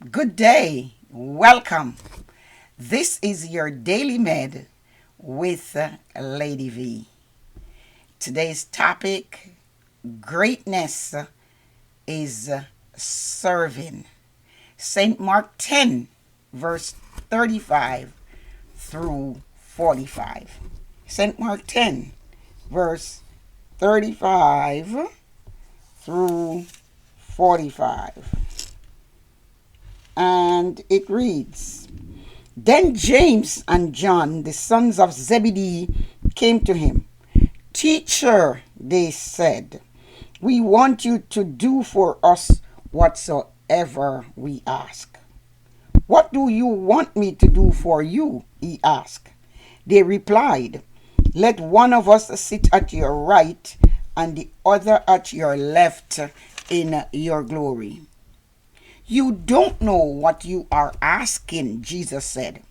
Good day. Welcome. This is your Daily Med with Lady V. Today's topic, greatness is serving. St. Mark 10, verse 35 through 45. St. Mark 10, verse 35 through 45. And it reads, Then James and John, the sons of Zebedee, came to him. Teacher, they said, we want you to do for us whatsoever we ask. What do you want me to do for you? He asked. They replied, Let one of us sit at your right and the other at your left in your glory. You don't know what you are asking, Jesus said.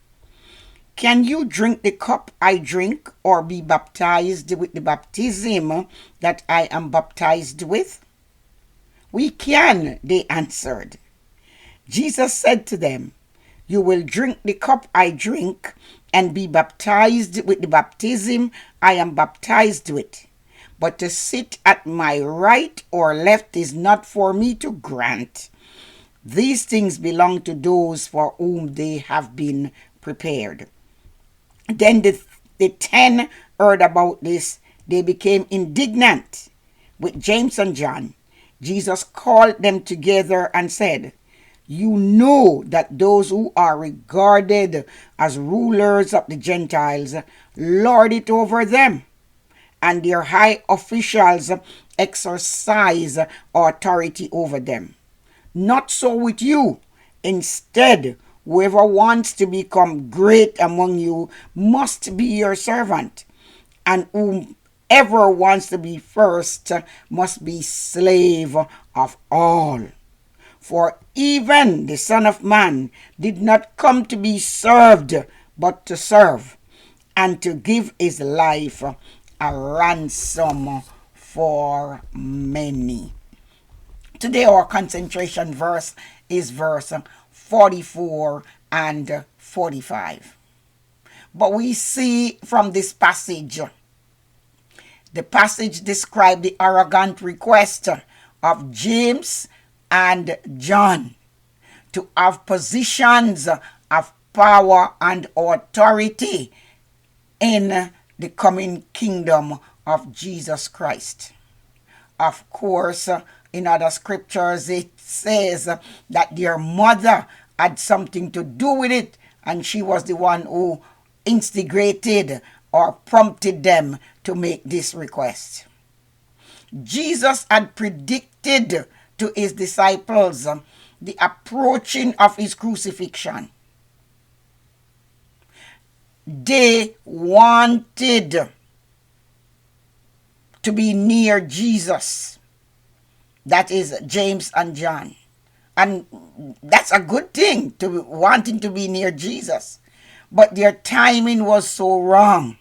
Can you drink the cup I drink or be baptized with the baptism that I am baptized with? We can, they answered. Jesus said to them, You will drink the cup I drink and be baptized with the baptism I am baptized with. But to sit at my right or left is not for me to grant. These things belong to those for whom they have been prepared. Then the 10 heard about this. They became indignant with James and John. Jesus called them together and said, You know that those who are regarded as rulers of the Gentiles lord it over them, and their high officials exercise authority over them. Not so with you. Instead, whoever wants to become great among you must be your servant, and whomever wants to be first must be slave of all. For even the Son of Man did not come to be served, but to serve, and to give his life a ransom for many. Today our concentration verse is verse 44 and 45. But we see from this passage, the passage describes the arrogant request of James and John to have positions of power and authority in the coming kingdom of Jesus Christ. Of course, in other scriptures, it says that their mother had something to do with it, and she was the one who instigated or prompted them to make this request. Jesus had predicted to his disciples the approaching of his crucifixion. They wanted to be near Jesus. That is James and John. And that's a good thing, to wanting to be near Jesus. But their timing was so wrong,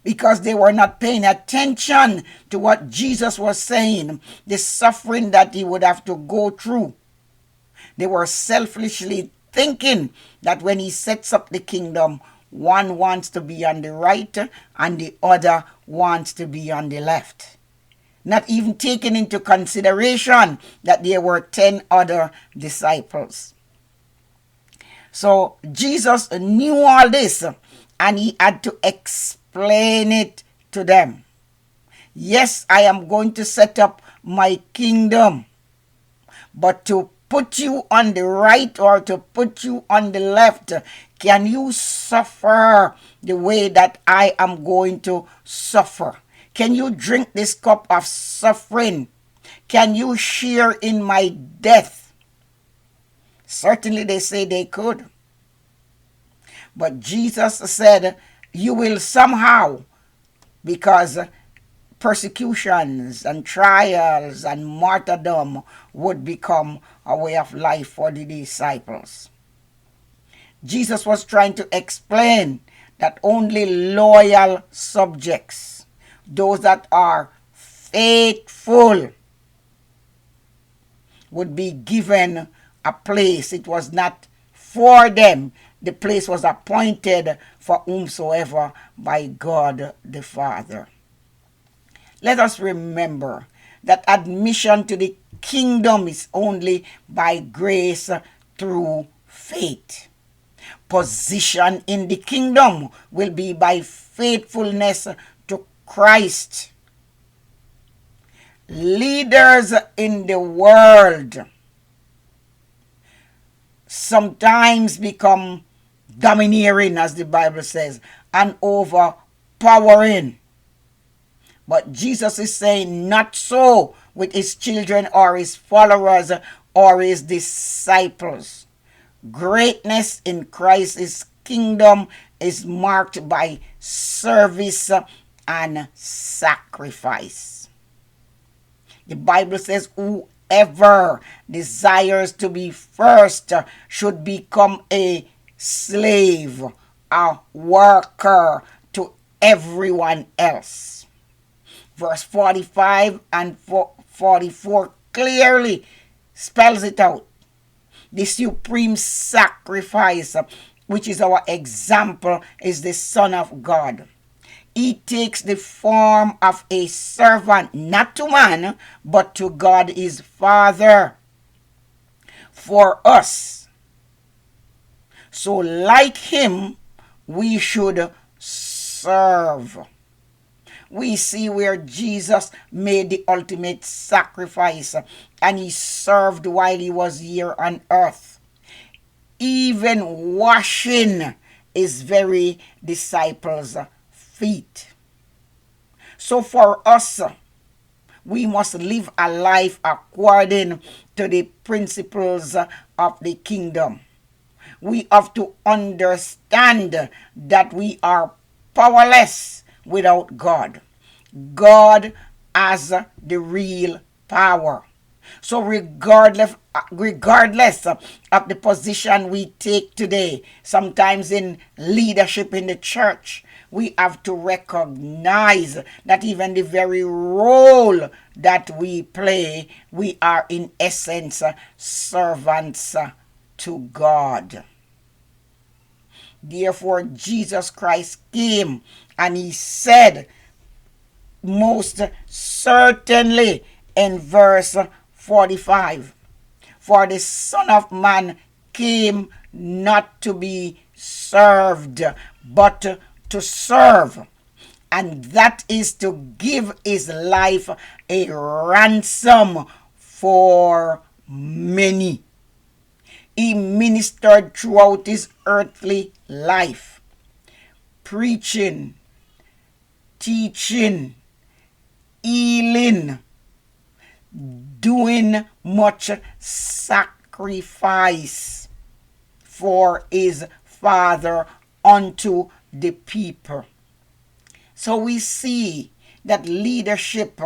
because they were not paying attention to what Jesus was saying, the suffering that he would have to go through. They were selfishly thinking that when he sets up the kingdom, one wants to be on the right and the other wants to be on the left. Not even taking into consideration that there were 10 other disciples. So Jesus knew all this, and he had to explain it to them. Yes, I am going to set up my kingdom, but to put you on the right or to put you on the left, can you suffer the way that I am going to suffer? Can you drink this cup of suffering? Can you share in my death? Certainly they say they could. But Jesus said, you will somehow, because persecutions and trials and martyrdom would become a way of life for the disciples. Jesus was trying to explain that only loyal subjects, those that are faithful, would be given a place. It was not for them. The place was appointed for whomsoever by God the Father. Let us remember that admission to the kingdom is only by grace through faith. Position in the kingdom will be by faithfulness to Christ. Leaders in the world sometimes become domineering, as the Bible says, and overpowering. But Jesus is saying not so with his children or his followers or his disciples. Greatness in Christ's kingdom is marked by service and sacrifice. The Bible says whoever desires to be first should become a slave, a worker to everyone else. Verse 45 and 44 clearly spells it out. The supreme sacrifice, which is our example, is the Son of God. He takes the form of a servant, not to man, but to God his Father, for us. So like him, we should serve. We see where Jesus made the ultimate sacrifice and he served while he was here on earth. Even washing his very disciples' feet. So for us, we must live a life according to the principles of the kingdom. We have to understand that we are powerless without God. God has the real power. So regardless of the position we take today, sometimes in leadership in the church, we have to recognize that even the very role that we play, we are in essence servants to God. Therefore, Jesus Christ came and he said, most certainly in verse 45, for the Son of Man came not to be served, but to serve. And that is to give his life a ransom for many. He ministered throughout his earthly life, preaching, teaching, healing, doing much sacrifice for his Father unto the people. So we see that leadership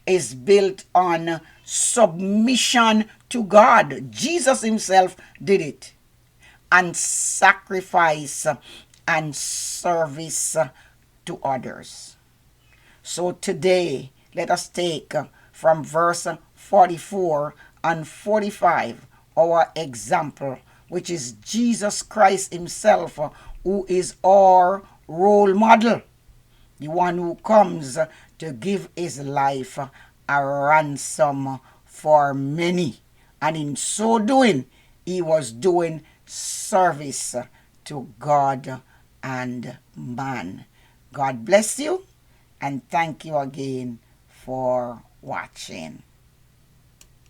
is built on submission to God. Jesus himself did it. And sacrifice and service to others. So today, let us take from verse 44 and 45 our example, which is Jesus Christ himself, who is our role model, the one who comes to give his life a ransom for many. And in so doing, he was doing service to God and man. God bless you, and thank you again for watching.